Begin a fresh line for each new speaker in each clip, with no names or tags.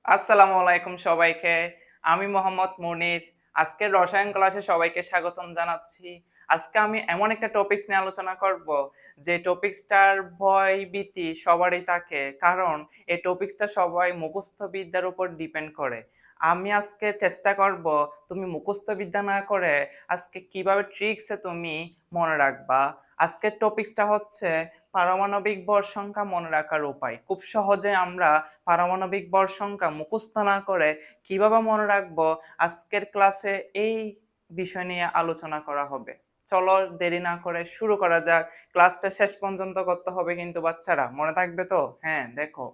আসসালামু আলাইকুম সবাইকে। আমি মোহাম্মদ মুনির। আজকের রসায়ন ক্লাসে সবাইকে স্বাগতম জানাচ্ছি। আজকে আমি এমন একটা টপিকস নিয়ে আলোচনা করব যে টপিকসটার ভয় ভীতি সবারই থাকে, কারণ এই টপিকসটা সবাই মুখস্থ বিদ্যার উপর ডিপেন্ড করে। আমি আজকে চেষ্টা করব তুমি মুখস্থ বিদ্যা না করে আজকে কিভাবে ট্রিক্সে তুমি মনে রাখবা। আজকের টপিকসটা হচ্ছে পারমাণবিক ভর সংখ্যা মনে রাখার উপায়। খুব সহজে আমরা পারমাণবিক ভর সংখ্যা মুখস্থ না করে কিভাবে মনে রাখবো, আজকের ক্লাসে এই বিষয় নিয়ে আলোচনা করা হবে। চলো দেরি না করে শুরু করা যাক। ক্লাসটা শেষ পর্যন্ত করতে হবে কিন্তু বাচ্চারা, মনে থাকবে তো? হ্যাঁ, দেখো,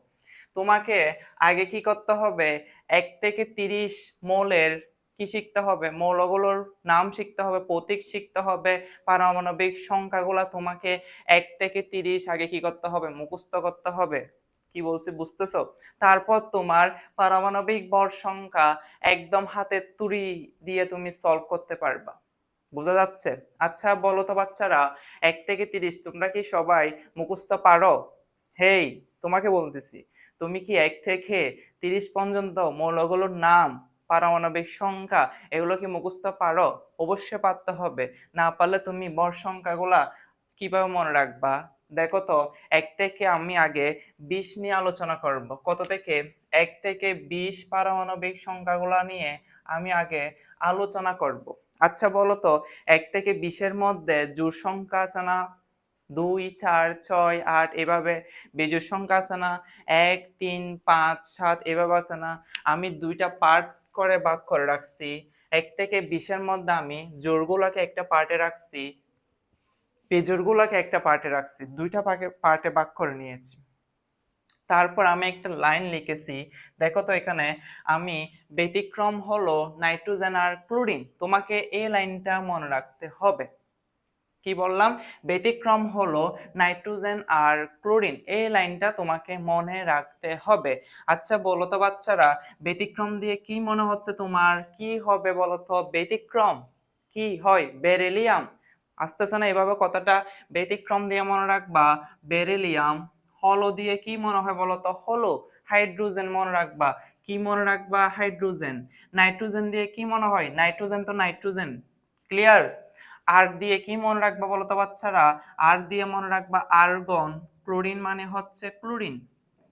তোমাকে আগে কি করতে হবে, 1 থেকে 30 মৌলের কি শিখতে হবে, মৌলগুলোর নাম শিখতে হবে, প্রতীক শিখতে হবে, পারমাণবিক সংখ্যাগুলা তোমাকে 1 থেকে 30 আগে কি করতে হবে, মুখস্থ করতে হবে। কি বলছি বুঝতেছো? তারপর তোমার পারমাণবিক ভর সংখ্যা একদম হাতের তুড়ি দিয়ে তুমি সলভ করতে পারবা। বোঝা যাচ্ছে? আচ্ছা বলো তো বাচ্চারা, 1 থেকে 30 তোমরা কি সবাই মুখস্থ পারো? হেই, তোমাকে বলতেছি, তুমি কি 1 থেকে 30 পর্যন্ত মৌলগুলোর নাম, পারমাণবিক সংখ্যা এগুলো কি মুখস্থ পারো? অবশ্যই পারতে হবে। না পারলে তুমি ভর সংখ্যাগুলা কিভাবে মনে রাখবা? দেখো তো, আমি আগে 20 নিয়ে আলোচনা করব। কত থেকে? 1 থেকে 20 পারমাণবিক সংখ্যাগুলা নিয়ে আমি আগে আলোচনা করব। আচ্ছা বলো তো, 1 থেকে 20-এর মধ্যে জোড় সংখ্যা আছে না? 2, 4, 6, 8 এভাবে বেজোড় সংখ্যা আছে না? 1, 3, 5, 7 এভাবে আছে না? আমি দুইটা পার্ট করে ভাগ করে রাখছি। 1 থেকে 20-এর মধ্যে আমি জোড়গুলোকে একটা পার্টে রাখছি, বেজোড়গুলোকে একটা পার্টে রাখছি, দুইটা পার্টে ভাগ করে নিয়েছি। তারপর আমি একটা লাইন লিখেছি। দেখো তো এখানে, আমি ব্যতিক্রম হলো নাইট্রোজেন আর ক্লোরিন। তোমাকে এই লাইনটা মনে রাখতে হবে। কি বললাম? ব্যতিক্রম হলো নাইট্রোজেন আর ক্লোরিন, এই লাইনটা তোমাকে মনে রাখতে হবে। আচ্ছা বলো তো বাচ্চারা, ব্যতিক্রম দিয়ে কি মনে হচ্ছে তোমার, কি হবে বলো তো? ব্যতিক্রম কি হয়? বেরিলিয়াম। আসতেছে না এভাবে কথাটা? ব্যতিক্রম দিয়ে মনে রাখবা বেরিলিয়াম। হলো দিয়ে কি মনে হয় বলো তো? হলো। হাইড্রোজেন মনে রাখবা। কি মনে রাখবা? হাইড্রোজেন। নাইট্রোজেন দিয়ে কি মনে হয়? নাইট্রোজেন তো নাইট্রোজেন। ক্লিয়ার? আর দিয়ে কি মনে রাখবা বলো তো বাচ্চারা? আর দিয়ে মনে রাখবা আর্গন। ক্লোরিন মানে হচ্ছে ক্লোরিন।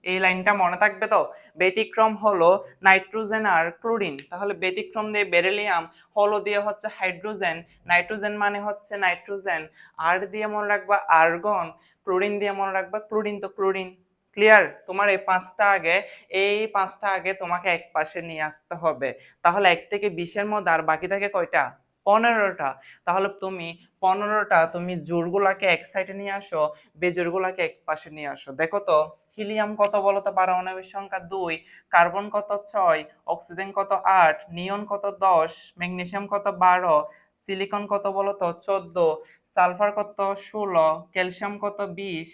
এই লাইনটা মনে থাকবে তো? ব্যতিক্রম হলো নাইট্রোজেন আর ক্লোরিন, তাহলে ব্যতিক্রম দিয়ে বেরিলিয়াম, হলো দিয়ে হচ্ছে হাইড্রোজেন, নাইট্রোজেন মানে হচ্ছে নাইট্রোজেন, আর দিয়ে মনে রাখবা আর্গন, ক্লোরিন দিয়ে মনে রাখবা ক্লোরিন তো ক্লোরিন। ক্লিয়ার? তোমার এই পাঁচটা আগে তোমাকে এক পাশে নিয়ে আসতে হবে। তাহলে 1 থেকে 20-এর মধ্যে আর বাকি থাকে কয়টা? 15টা। তাহলে তুমি 15টা তুমি জোড়গুলাকে এক সাইডে নিয়ে আসো, বেজোড়গুলাকে এক পাশে নিয়ে আসো। দেখো তো, হিলিয়াম কত বলো তো? পারমাণবিক সংখ্যা 2। কার্বন কত? 6। অক্সিজেন কত? 8। নিয়ন কত? 10। ম্যাগনেসিয়াম কত? 12। সিলিকন কত বলো তো? 14। সালফার কত? 16। ক্যালসিয়াম কত? 20।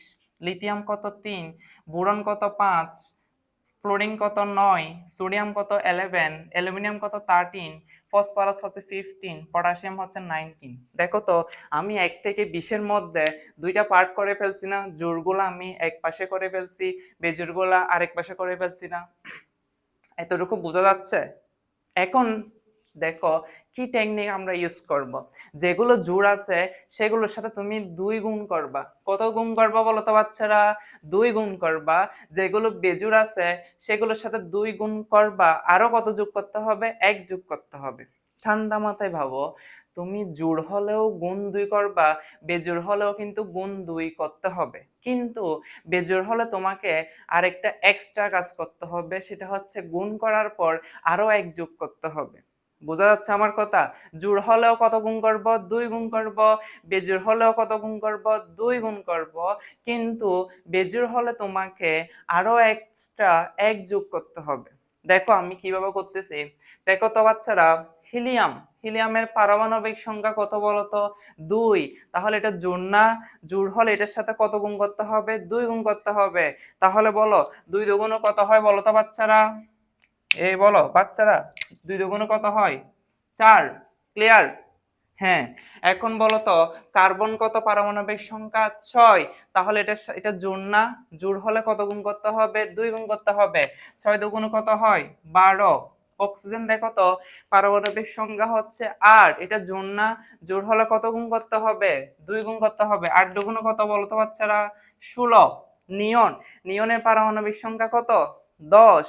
লিথিয়াম কত? 3। বোরন কত? 5। ফ্লোরিন কত? 9। সোডিয়াম কত? 11। অ্যালুমিনিয়াম কত? 13। ফসফরাস হচ্ছে 15। পটাশিয়াম হচ্ছে 19। দেখো তো, আমি 1 থেকে 20-এর মধ্যে দুইটা পার্ট করে ফেলছি না? জোড়গুলো আমি এক পাশে করে ফেলছি, বেজোড়গুলা আরেক পাশে করে ফেলছি না? এতটুকু বোঝা যাচ্ছে? এখন দেখো, কি টেকনিক আমরা ইউজ করব। যেগুলো জোড় আছে সেগুলোর সাথে তুমি 2 গুণ করবা। কত গুণ করবা বলো তো বাচ্চারা? 2 গুণ করবা। যেগুলো বেজোড় আছে সেগুলোর সাথে 2 গুণ করবা, আরো কত যোগ করতে হবে? 1 যোগ করতে হবে। ঠান্ডা মাথায় ভাবো, তুমি জোড় হলেও গুণ 2 করবা, বেজোড় হলেও কিন্তু গুণ 2 করতে হবে। কিন্তু বেজোড় হলে তোমাকে আরেকটা এক্সট্রা কাজ করতে হবে, সেটা হচ্ছে গুণ করার পর আরো 1 যোগ করতে হবে। বোঝা যাচ্ছে আমার কথা? জোড় হলেও কত গুণ করব? 2 গুণ করব। বেজোড় হলেও কত গুণ করব? 2 গুণ করব। কিন্তু বেজোড় হলে তোমাকে আরো এক্সট্রা 1 যোগ করতে হবে। দেখো আমি কিভাবে করতেছি। দেখো তো বাচ্চারা, হিলিয়াম, হিলিয়ামের পারমাণবিক সংখ্যা কত বলতো? 2। তাহলে এটা জোড় না? জোড় হলে এটার সাথে কত গুণ করতে হবে? 2 গুণ করতে হবে। তাহলে বলো, 2 দুগুণ কত হয় বলো তো বাচ্চারা? এই বলো বাচ্চারা, 2 দুগুণ কত হয়? 4। ক্লিয়ার? হ্যাঁ, এখন বলো তো কার্বন কত, পারমাণবিক সংখ্যা 6। তাহলে এটা জোড় না? জোড় হলে কত গুণ করতে হবে? 2 গুণ করতে হবে। 6 দুগুণ কত হয়? 12। অক্সিজেন দেখো তো পারমাণবিক সংখ্যা হচ্ছে 8, এটা জোড় না? জোড় হলে কত গুণ করতে হবে? 2 গুণ করতে হবে। 8 দুগুণ কত বলো তো বাচ্চারা? 16। নিয়ন, নিয়নের পারমাণবিক সংখ্যা কত? 10।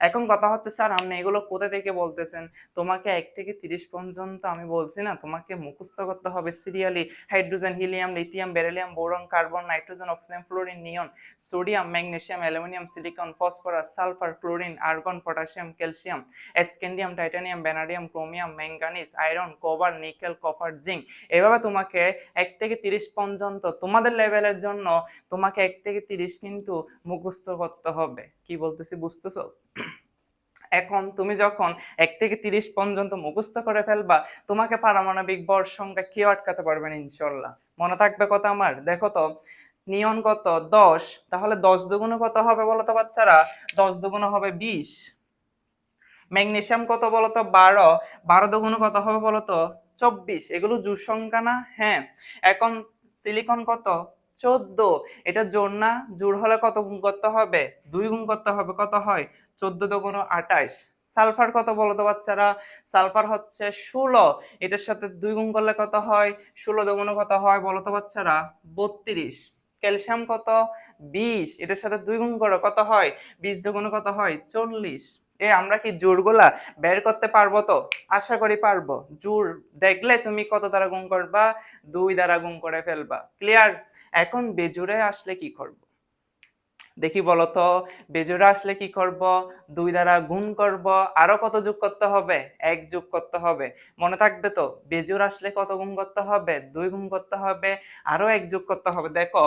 এখন কথা হচ্ছে স্যার আপনি এগুলো কোথা থেকে বলতেছেন? তোমাকে 1 থেকে 30 পর্যন্ত আমি বলছি না, তোমাকে মুখস্থ করতে হবে serially. Hydrogen, helium, lithium, beryllium, boron, carbon, nitrogen, oxygen, fluorine, neon, sodium, magnesium, aluminium, silicon, phosphorus, sulphur, chlorine, argon, potassium, calcium, scandium, titanium, vanadium, chromium, manganese, iron, copper, nickel, copper, zinc. এভাবে তোমাকে 1 থেকে 30 পর্যন্ত তোমাদের লেভেলের জন্য তোমাকে 1 থেকে 30 কিন্তু মুখস্থ করতে হবে। কি বলতেছি বুঝতেছো? এখন তুমি যখন 1 থেকে 30 পর্যন্ত মুখস্থ করে ফেলবা, তোমাকে পারমাণবিক ভর সংখ্যা কেউ আটকাতে পারবে না ইনশাল্লাহ। মনে থাকবে কথা আমার? দেখো তো নিয়ন কত? 10। তাহলে 10 দুগুণ কত হবে বলো তো বাচ্চারা? 10 দুগুণ হবে 20। ম্যাগনেসিয়াম কত বলতো? 12। 12 দুগুণ কত হবে বলতো? 24। এগুলো জোড় সংখ্যা না? হ্যাঁ। এখন সিলিকন কত? 14। এটা জোড় না? জোড় হলে কত গুণ করতে হবে? 2 গুণ করতে হবে। কত হয়? 14 দুগুণ 28। সালফার কত বলতো বাচ্চারা? সালফার হচ্ছে 16। এটার সাথে 2 গুণ করলে কত হয়? 16 দুগুণ কত হয় বলতো বাচ্চারা? 32। ক্যালসিয়াম কত? 20। এটার সাথে 2 গুণ করো, কত হয়? 20 দুগুণ কত হয়? 40। আমরা কি জোড়গুলা বের করতে পারবো তো? আশা করি পারবো। জোড় দেখলে তুমি কত দ্বারা গুণ করবা? 2 দ্বারা গুণ করে ফেলবা। ক্লিয়ার? এখন বেজোড়ে আসলে কি করব? দেখি বলতো, বেজোড়ে আসলে কি করব? 2 দ্বারা গুণ করব। আরো কত যোগ করতে হবে? 1 যোগ করতে হবে। মনে থাকবে তো? বেজোড় আসলে কত গুণ করতে হবে? 2 গুণ করতে হবে। আরো 1 যোগ করতে হবে। দেখো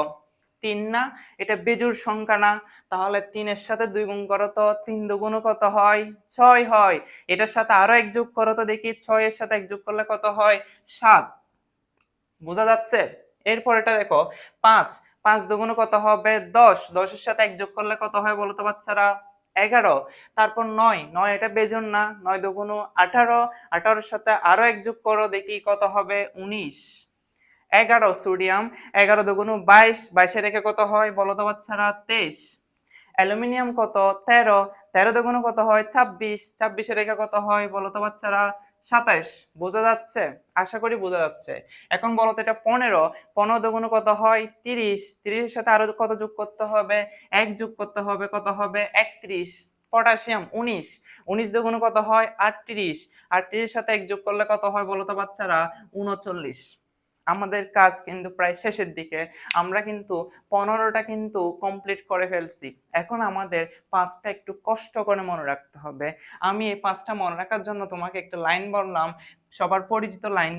3 না? এটা বেজোড় সংখ্যা না? তাহলে 3 এর সাথে 2 গুণ করো তো 3 দুগুণ কত হয়? 6 হয়। এটার সাথে আরো 1 যোগ করো তো দেখি, 6 এর সাথে 1 যোগ করলে কত হয়? 7। বোঝা যাচ্ছে? এরপর এটা দেখো 5। 5 দুগুণ কত হবে? 10। 10 এর সাথে 1 যোগ করলে কত হয় বলো তো বাচ্চারা? 11। তারপর 9। 9 এটা বেজোড় না? 9 দুগুণ 18। 18 এর সাথে আরো 1 যোগ করো দেখি কত হবে? 19। 11 সোডিয়াম। 11 দুগুণ 22। 22 এর রেখে কত হয় বলো তো বাচ্চারা? 23। অ্যালুমিনিয়াম কত? 13। 13 দুগুণ কত হয়? 26। 26 এর রেখা কত হয় বলো তো বাচ্চারা? 27। বোঝা যাচ্ছে? আশা করি বোঝা যাচ্ছে। এখন বলো তো এটা 15। 15 দুগুণ কত হয়? 30। 30 এর সাথে আরো কত যোগ করতে হবে? 1 যোগ করতে হবে। কত হবে? 31। পটাশিয়াম 19। 19 দুগুণ কত হয়? 38। 38 এর সাথে 1 যোগ করলে কত হয় বলো তো বাচ্চারা? 39। আমাদের কাজ কিন্তু প্রায় শেষের দিকে। আমরা কিন্তু 15টা কিন্তু কমপ্লিট করে ফেলছি। এখন আমাদের 5টা একটু কষ্ট করে মনে রাখতে হবে। আমি এই 5টা মনে রাখার জন্য তোমাকে একটা লাইন বললাম, সবার পরিচিত লাইন।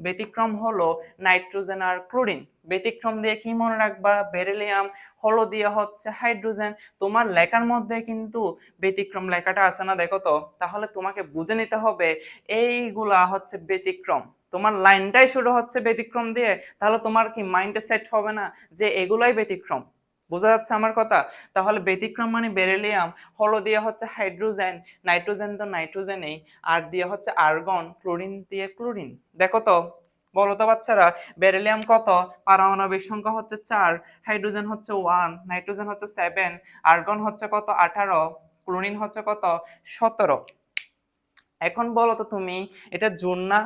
ব্যতিক্রম হলো নাইট্রোজেন আর ক্লোরিন। ব্যতিক্রম দিয়ে কি মনে রাখবা? বেরিলিয়াম। হলো দিয়ে হচ্ছে হাইড্রোজেন। তোমার লেখার মধ্যে কিন্তু ব্যতিক্রম লেখাটা আছে না? দেখো তো। তাহলে তোমাকে বুঝে নিতে হবে এইগুলা হচ্ছে ব্যতিক্রম। তোমার লাইনটাই শুরু হচ্ছে ব্যতিক্রম দিয়ে, তাহলে তোমার কি মাইন্ডে সেট হবে না যে এগুলাই ব্যতিক্রম? বোঝা যাচ্ছে আমার কথা? তাহলে ব্যতিক্রম মানে বেরিলিয়াম, হলো দিয়ে হচ্ছে হাইড্রোজেন, নাইট্রোজেন তো নাইট্রোজেনেই, আর দিয়ে হচ্ছে আর্গন, ক্লোরিন দিয়ে ক্লোরিন। দেখো তো, বলো তো বাচ্চারা, বেরিলিয়াম কত? পারমাণবিক সংখ্যা হচ্ছে 4, হাইড্রোজেন হচ্ছে 1, নাইট্রোজেন হচ্ছে 7, আর্গন হচ্ছে কত? 18, ক্লোরিন হচ্ছে কত? 17। এখন বলো তো তুমি, এটা জোড় না?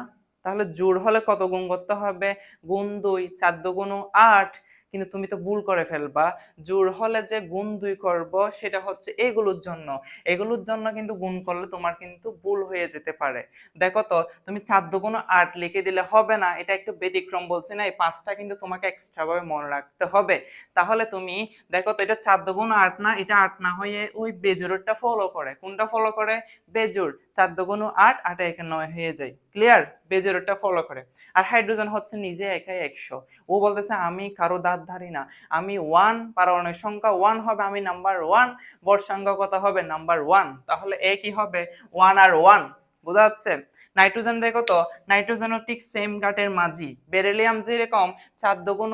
তাহলে জোড় হলে কত গুণ করতে হবে? গুণ 2। 4 দুগুণ 8। কিন্তু তুমি তো ভুল করে ফেলবা। জোড় হলে যে গুণ 2 করব সেটা হচ্ছে এগুলোর জন্য। এগুলোর জন্য কিন্তু গুণ করলে তোমার কিন্তু ভুল হয়ে যেতে পারে। দেখো তো, তুমি 4 দুগুণ 8 লিখে দিলে হবে না, এটা একটু ব্যতিক্রম বলছি না? এই 5টা কিন্তু তোমাকে এক্সট্রা ভাবে মনে রাখতে হবে। তাহলে তুমি দেখো তো, এটা 4 দুগুণ 8 না? এটা 8 না হয়ে ওই বেজোড়টা ফলো করে। কোনটা ফলো করে? বেজোড়। 4 দুগুণ 8, 8 একে 9 হয়ে যায়। ক্লিয়ার? বেজোড়টা ফলো করে। আর হাইড্রোজেন হচ্ছে নিজে একাই 100। ও বলতেছে আমি কারো দাঁত ধারি না, আমি 1, পারমাণবিক সংখ্যা 1 হবে, আমি নাম্বার 1, ভর সংখ্যা কত হবে? নাম্বার 1। তাহলে এ কি হবে? 1 আর 1। বোঝা যাচ্ছে? নাইট্রোজেন দেখো তো, নাইট্রোজেনও ঠিক সেম গাটের মাঝি। বেরিলিয়াম যেরকম 4 দুগুণ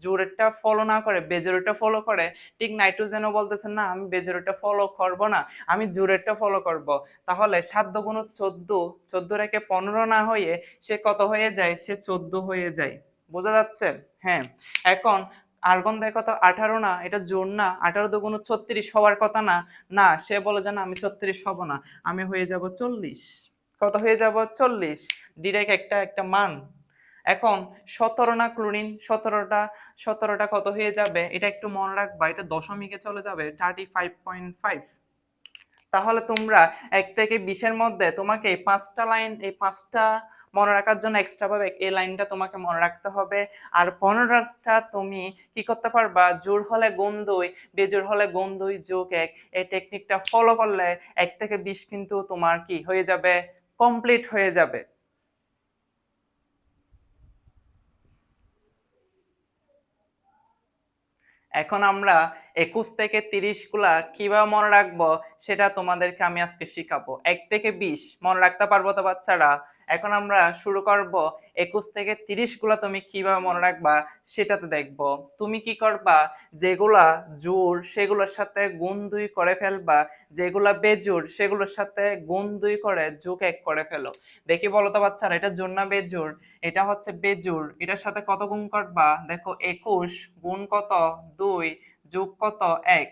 জোরেরটা ফলো না করে বেজোরেরটা ফলো করে, ঠিক নাইট্রোজেনও বলতেছে না আমি বেজোরেরটা ফলো করব না, আমি জোরেরটা ফলো করব। তাহলে 7 দুগুণ 14, 14 রেখে 15 না হয়ে সে কত হয়ে যায়? সে 14 হয়ে যায়। বোঝা যাচ্ছে? হ্যাঁ। এখন আর্গন দেখো তো 18 না, এটা জোর না? 18 দুগুণ 36 হওয়ার কথা না? না, সে বলে যে না আমি 36 হব না, আমি হয়ে যাব 40। কত হয়ে যাব? 40। ডিরেক্ট একটা একটা মান। এখন 17 না ক্লোরিন, 17টা কত হয়ে যাবে? এটা একটু মনে রাখবা, এটা দশমিকে চলে যাবে 35.5। তাহলে তোমরা 1 থেকে 20 এর মধ্যে তোমাকে এই 5টা লাইন, এই 5টা মনে রাখার জন্য এক্সট্রা ভাবে এই লাইনটা তোমাকে মনে রাখতে হবে। আর 15টা তুমি কি করতে পারবা? জোড় হলে গুণ 2, বেজোড় হলে গুণ 2 যোগ 1, এই টেকনিকটা ফলো করলে 1 থেকে 20 কিন্তু তোমার কি হয়ে যাবে? কমপ্লিট হয়ে যাবে। এখন আমরা 21 থেকে 30 গুলা কিভাবে মনে রাখবো সেটা তোমাদেরকে আমি আজকে শিখাবো। 1 থেকে 20 মনে রাখতে পারবো তো বাচ্চারা? এখন আমরা শুরু করব। 21 থেকে 30 গুলা তুমি কিভাবে মনে রাখবা সেটাতে দেখবো। তুমি কি করবা? যেগুলা জোড় সেগুলোর সাথে গুণ 2 করে ফেলবা, যেগুলা বেজোড় সেগুলোর সাথে গুণ 2 করে যোগ 1 করে ফেলো। দেখি বলো তো বাচ্চারা, এটা জোড় না বেজোড়? এটা হচ্ছে বেজোড়, এটার সাথে কত গুণ করবা? দেখো 21 গুণ কত? 2 যোগ কত? 1।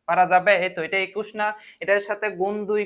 পারা যাবে? এই তো, এটা 21 না? এটার সাথে গুণ 2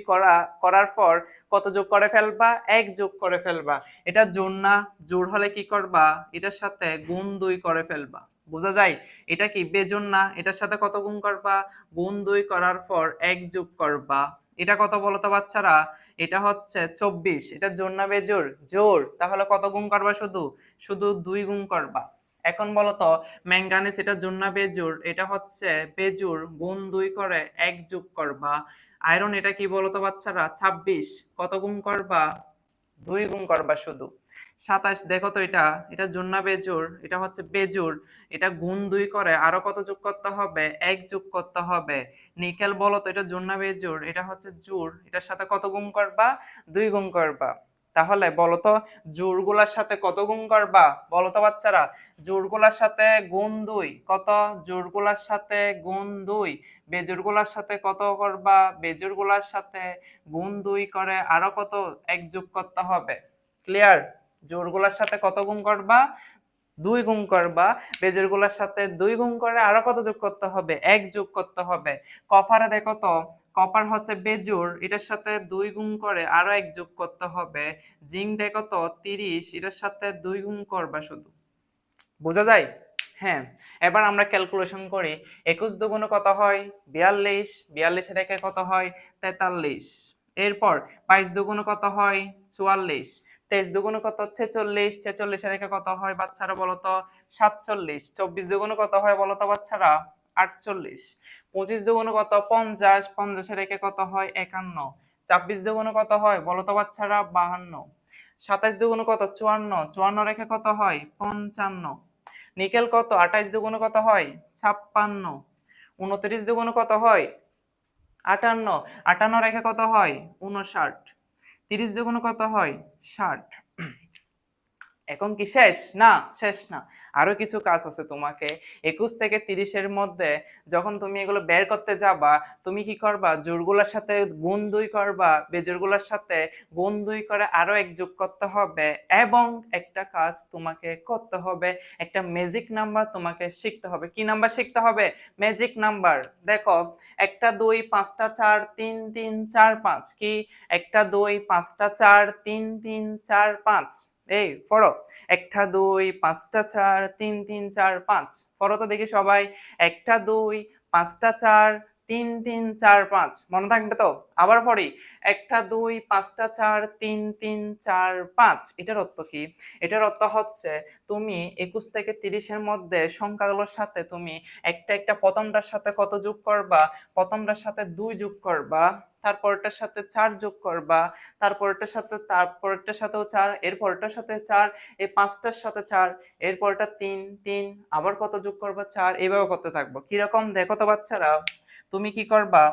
করার পর কত যোগ করে ফেলবা? 1 যোগ করে ফেলবা। এটা জোড় না? জোড় হলে কি করবা? এটার সাথে গুণ 2 করে ফেলবা। বোঝা যায়? এটা কি বেজোড় না? এটার সাথে কত গুণ করবা? গুণ 2 করার পর 1 যোগ করবা। এটা কত বলো তো বাচ্চারা? এটা হচ্ছে 24। এটা জোড় না বেজোড়? জোড়। তাহলে কত গুণ করবা? শুধু শুধু 2 গুণ করবা। এখন বলো তো ম্যাঙ্গানিজ এটা জোড় না বেজোড়? এটা হচ্ছে বেজোড়, গুণ 2 করে 1 যোগ করবা। আয়রন এটা কি বলো তো বাচ্চারা? 26। কত গুণ করবা? 2 গুণ করবা শুধু। 27 দেখো তো, এটা জোড় না বেজোড়? এটা হচ্ছে বেজোড়, এটা গুণ 2 করে আরো কত যোগ করতে হবে? 1 যোগ করতে হবে। নিকেল বলো তো এটা জোড় না বেজোড়? এটা হচ্ছে জোড়, এটার সাথে কত গুণ করবা? 2 গুণ করবা। তাহলে বলো তো জোড়গুলোর সাথে কত গুণ করবা? বলো তো বাচ্চারা? জোড়গুলোর সাথে গুণ 2 কত? জোড়গুলোর সাথে গুণ 2। বেজোড়গুলোর সাথে কত করবা? বেজোড়গুলোর সাথে গুণ 2 করে আরো কত? 1 যোগ করতে হবে। ক্লিয়ার? জোড়গুলোর সাথে কত গুণ করবা? 2 গুণ করবা। বেজোড়গুলোর সাথে 2 গুণ করে আরো কত যোগ করতে হবে? 1 যোগ করতে হবে। কপারে দেখো তো, কপার হচ্ছে বেজোড়, এটার সাথে 2 গুণ করে আরো 1 যোগ করতে হবে। জিঙ্ক দেখো তো 30, এটার সাথে 2 গুণ করবা শুধু। বোঝা যায়? হ্যাঁ। এবার আমরা ক্যালকুলেশন করি। 21 দুগুণ কত হয়? 42। 42 রেখে কত হয়? 43। এরপর 22 দুগুণ কত হয়? 44। 23 দুগুণ কত? 46। 46 রেখে কত হয় বাচ্চারা বলো তো? 47। 24 দুগুণ কত হয় বলো তো বাচ্চারা? 48। 25 দুগুণ কত? 50। 50 রেখে কত হয়? 51। 26 দুগুণ কত হয় বলো তো বাচ্চারা? 52। 27 দুগুণ কত? 54। 54 রেখে কত হয়? 55। নিকেল কত? 28 দুগুণ কত হয়? 56। 29 দুগুণ কত হয়? 58। 58 রেখে কত হয়? 59। 30 দুগুণ কত হয়? 60। এখন কি শেষ? না, শেষ না। আরো কিছু কাজ আছে তোমাকে। 21 থেকে 30 এর মধ্যে যখন তুমি এগুলো বের করতে যাবা, তুমি কি করবা? জোড়গুলোর সাথে গুণ 2 করবা, বেজোড়গুলোর সাথে গুণ 2 করে আরো 1 যোগ করতে হবে। এবং একটা কাজ তোমাকে করতে হবে, একটা ম্যাজিক নাম্বার তোমাকে শিখতে হবে। কি নাম্বার শিখতে হবে? Magic number. দেখো, 1 2 5 4 3 3 4 5 কি? 1 2 5 4 3 3 4 5। এই পড়ো। 1 2 5 4 3 3 4 5। পড়ো তো দেখি সবাই। 1 2 5 4 3 3 4 5। মনে থাকবে তো? আবার পড়ি। 1 2 5 4 3 3 4 5। এটার অর্থ কি? এটার অর্থ হচ্ছে তুমি 21 থেকে 30 এর মধ্যে সংখ্যাগুলোর সাথে তুমি একটা একটা প্রথমটার সাথে কত যোগ করবা? প্রথমটার সাথে 2 যোগ করবা, তারপরটার সাথে 4 যোগ করবা, তারপরটার সাথেও 4, এরপরটার সাথে 4, এই 5টার সাথে 4, এরপরটা 3 3, আবার কত যোগ করবা? 4। এইভাবে করতে থাকবো। কিরকম দেখো তো বাচ্চারা? তুমি কি করবা?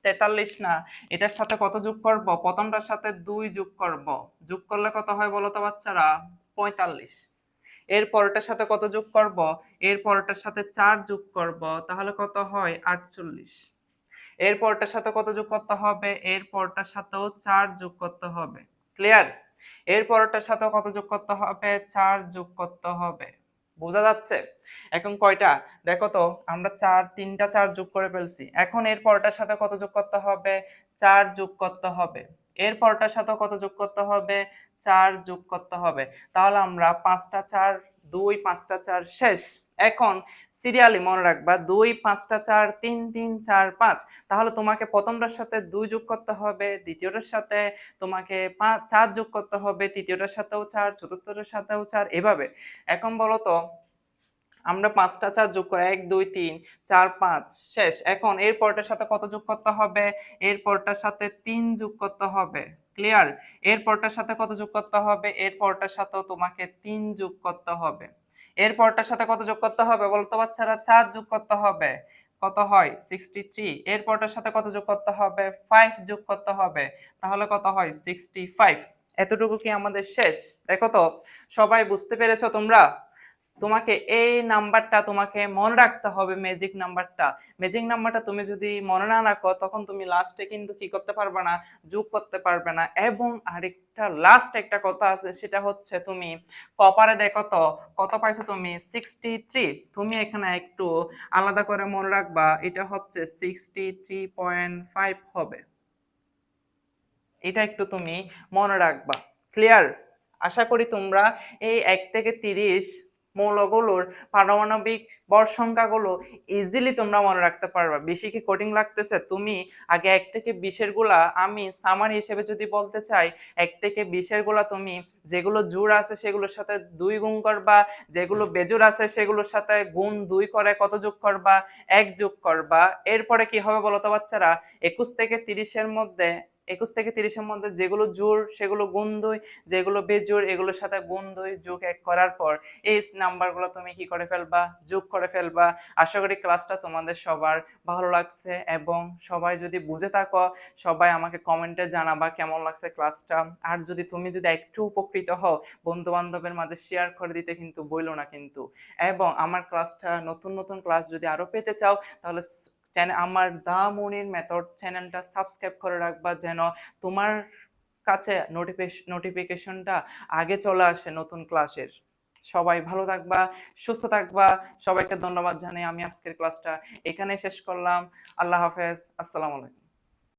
43 না, এটার সাথে কত যোগ করব? প্রথমটার সাথে 2 যোগ করব। যোগ করলে কত হয় বলো তো বাচ্চারা? 45। এর পরেরটার সাথে কত যোগ করব? এর পরেরটার সাথে 4 যোগ করব, তাহলে কত হয়? 48। এর পরেরটার সাথে কত যোগ করতে হবে? এর পরেরটার সাথেও 4 যোগ করতে হবে। ক্লিয়ার? এর পরেরটার সাথেও কত যোগ করতে হবে? 4 যোগ করতে হবে। বোঝা যাচ্ছে? এখন কয়টা? দেখো তো, আমরা 3টা 4 যোগ করে ফেলছি। এখন এর পরেরটার সাথে কত যোগ করতে হবে? 4 যোগ করতে হবে। এর পরেরটার সাথে কত যোগ করতে হবে? 4 যোগ করতে হবে। তাহলে আমরা 5টা 4, 2 5টা 4 শেষ। এখন সিরিয়ালি মনে রাখবা, 2 5টা 4, 3 3 4 5। তাহলে তোমাকে প্রথমটার সাথে 2 যোগ করতে হবে, দ্বিতীয়টার সাথে তোমাকে 4 যোগ করতে হবে, তৃতীয়টার সাথেও 4, চতুর্থটার সাথেও 4, এভাবে। এখন বলো তো, আমরা 5টা 4 যোগ করে 1 2 3 4 5 শেষ। এখন এর পরটার সাথে কত যোগ করতে হবে? এর পরটার সাথে 3 যোগ করতে হবে। ক্লিয়ার? এর পরটার সাথে কত যোগ করতে হবে? এর পরটার সাথেও তোমাকে 3 যোগ করতে হবে। এর পরটার সাথে কত যোগ করতে হবে বলতো বাচ্চারা? 4 যোগ করতে হবে। কত হয়? 63। এর পরটার সাথে কত যোগ করতে হবে? 5 যোগ করতে হবে। তাহলে কত হয়? 65। এতটুকু কি আমাদের শেষ? দেখো তো, সবাই বুঝতে পেরেছো তোমরা? তোমাকে এই নাম্বারটা তোমাকে মনে রাখতে হবে, ম্যাজিক নাম্বারটা। ম্যাজিক নাম্বারটা তুমি যদি মনে না রাখো, তখন তুমি লাস্টে কিন্তু কি করতে পারবে না? যোগ করতে পারবে না। এবং আরেকটা লাস্ট একটা কথা আছে, সেটা হচ্ছে তুমি কপারে দেখো তো কত পাইছো তুমি? 63। তুমি এখানে একটু আলাদা করে মনে রাখবা, এটা হচ্ছে 63.5 হবে। এটা একটু তুমি মনে রাখবা। ক্লিয়ার? আশা করি তোমরা এই 1 থেকে 30 মৌলগুলোর পারমাণবিক ভর সংখ্যাগুলো ইজিলি তোমরা মনে রাখতে পারবা। বেশি কি কঠিন লাগতেছে? তুমি আগে 1 থেকে 20 এর গুলা, আমি সামারি হিসেবে যদি বলতে চাই, 1 থেকে 20 এর গুলা তুমি যেগুলো জোড় আছে সেগুলোর সাথে 2 গুণ করবা, যেগুলো বেজোড় আছে সেগুলোর সাথে গুণ 2 করে কত যোগ করবা? 1 যোগ করবা। এরপরে কি হবে বলো তো বাচ্চারা? 21 থেকে 30 এর মধ্যে 21 থেকে 30 এর মধ্যে যেগুলো জোড় সেগুলো গুণ 2, যেগুলো বেজোড় এগুলোর সাথে গুণ 2 যোগ 1 করার পর এই নাম্বারগুলো তুমি কি করে ফেলবা? যোগ করে ফেলবা। আশা করি ক্লাসটা তোমাদের সবার ভালো লাগছে, এবং সবাই যদি বুঝে থাকো, সবাই আমাকে কমেন্টে জানাবা কেমন লাগছে ক্লাসটা। আর যদি একটু উপকৃত হও, বন্ধু বান্ধবের মাঝে শেয়ার করে দিতে কিন্তু বইলো না কিন্তু। এবং আমার ক্লাসটা, নতুন নতুন ক্লাস যদি আরো পেতে চাও, তাহলে আমার দা মনির মেথড চ্যানেলটা সাবস্ক্রাইব করে রাখবা, যেন তোমার কাছে নোটিফিকেশনটা আগে চলে আসে নতুন ক্লাসের। সবাই ভালো থাকবা, সুস্থ থাকবা। সবাইকে ধন্যবাদ জানিয়ে আমি আজকের ক্লাসটা এখানে শেষ করলাম। আল্লাহ হাফেজ, আসসালামু আলাইকুম।